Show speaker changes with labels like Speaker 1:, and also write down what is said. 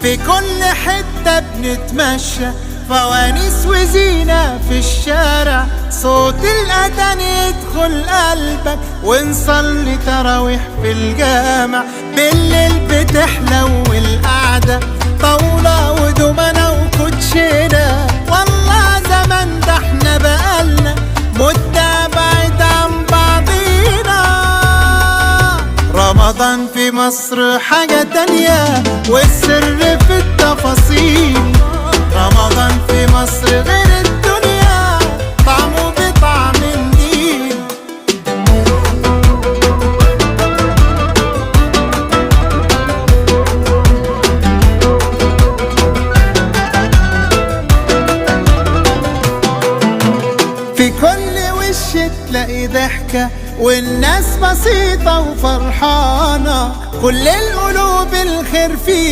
Speaker 1: في كل حتة بنتمشى، فوانيس وزينة في الشارع، صوت الأذان يدخل قلبك، ونصلي تراويح في الجامع. بالليل بتحلو القعدة، طاولة ودومنة وكوتشينة، والله زمان ده احنا بقالنا مدة بعيد عن بعضينا. رمضان في مصر حاجة تانية، والسر في التفاصيل. رمضان في مصر غير الدنيا، طعمه بطعم النيل. في كل وش تلاقي ضحكة، والناس بسيطة وفرحانة، كل القلوب الخير فيها.